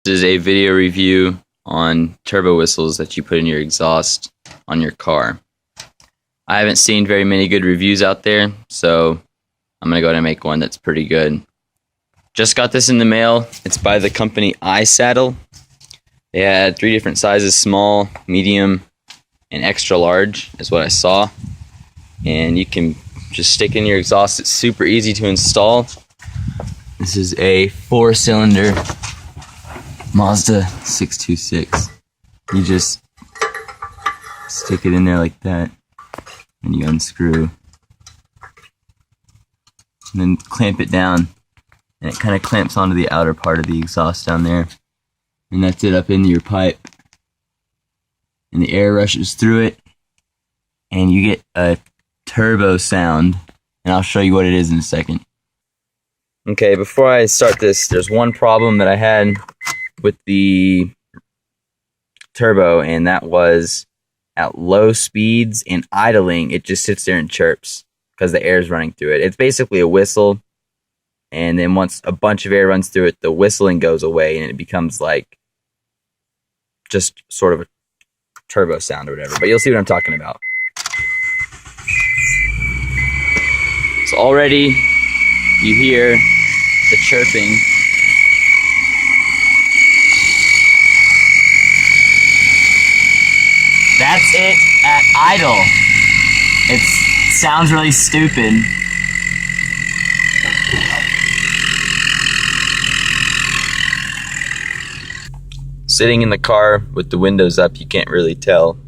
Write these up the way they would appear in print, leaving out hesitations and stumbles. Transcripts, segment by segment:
This is a video review on turbo whistles that you put in your exhaust on your car. I haven't seen very many good reviews out there, so I'm going to go ahead and make one that's pretty good. Just got this in the mail. It's by the company y2mate. They had 3 different sizes: small, medium, and extra large is what I saw. And you can just stick in your exhaust. It's super easy to install. This is a 4-cylinder Mazda 626. You just stick it in there like that, and you unscrew, and then clamp it down, and it kind of clamps onto the outer part of the exhaust down there, and that's it up into your pipe, and the air rushes through it, and you get a turbo sound, and I'll show you what it is in a second. Okay, before I start this, there's one problem that I had with the turbo, and that was at low speeds and idling, it just sits there and chirps because the air is running through it. It's basically a whistle, and then once a bunch of air runs through it, the whistling goes away and it becomes like just sort of a turbo sound or whatever, but you'll see what I'm talking about. So already you hear the chirping. That's it at idle. It sounds really stupid. Sitting in the car with the windows up, you can't really tell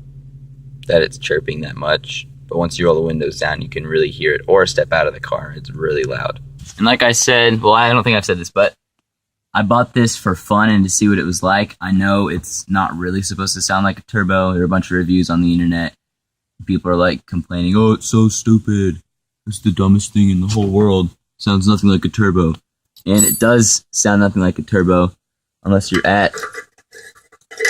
that it's chirping that much. But once you roll the windows down, you can really hear it. Or step out of the car, it's really loud. And like I said, well, I don't think I've said this, but I bought this for fun and to see what it was like. I know it's not really supposed to sound like a turbo. There are a bunch of reviews on the internet. People are like complaining, oh, it's so stupid. It's the dumbest thing in the whole world. Sounds nothing like a turbo. And it does sound nothing like a turbo unless you're at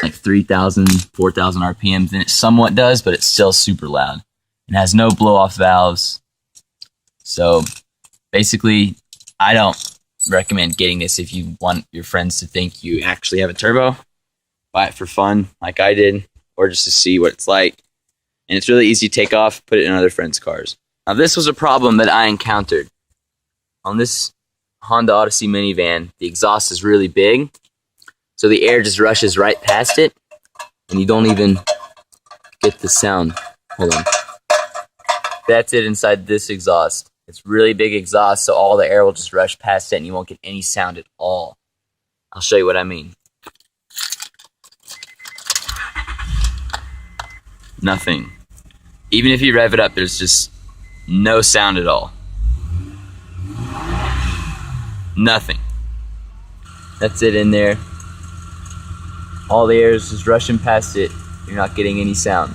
like 3,000, 4,000 RPMs. Then it somewhat does, but it's still super loud. It has no blow-off valves. So basically, I don't recommend getting this if you want your friends to think you actually have a turbo. Buy it for fun like I did, or just to see what it's like. And it's really easy to take off, put it in other friends' cars. Now this was a problem that I encountered. On this Honda Odyssey minivan, the exhaust is really big, so the air just rushes right past it, and you don't even get the sound. Hold on. That's it inside this exhaust. It's really big exhaust, so all the air will just rush past it and you won't get any sound at all. I'll show you what I mean. Nothing. Even if you rev it up, there's just no sound at all. Nothing. That's it in there. All the air is just rushing past it. You're not getting any sound.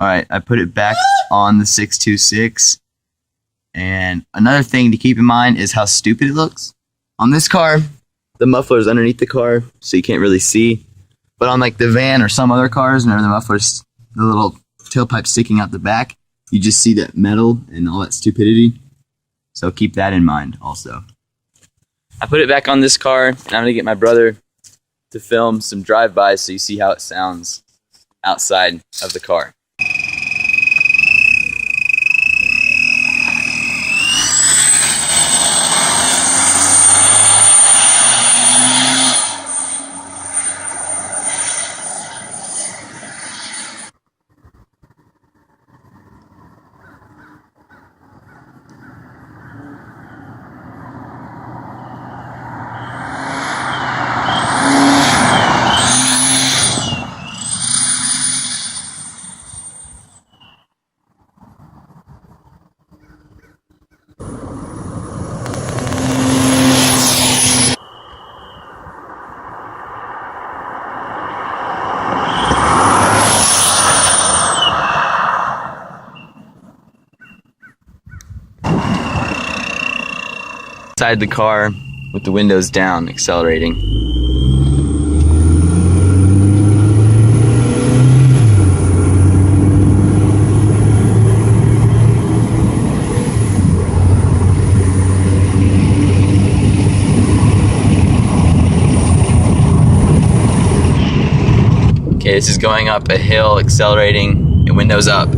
Alright, I put it back on the 626. And another thing to keep in mind is how stupid it looks. On this car, the muffler is underneath the car, so you can't really see. But on like the van or some other cars, whenever the muffler's the little tailpipe sticking out the back, you just see that metal and all that stupidity. So keep that in mind also. I put it back on this car, and I'm going to get my brother to film some drive-bys so you see how it sounds outside of the car. Inside the car with the windows down, accelerating. Okay, this is going up a hill, accelerating, and windows up.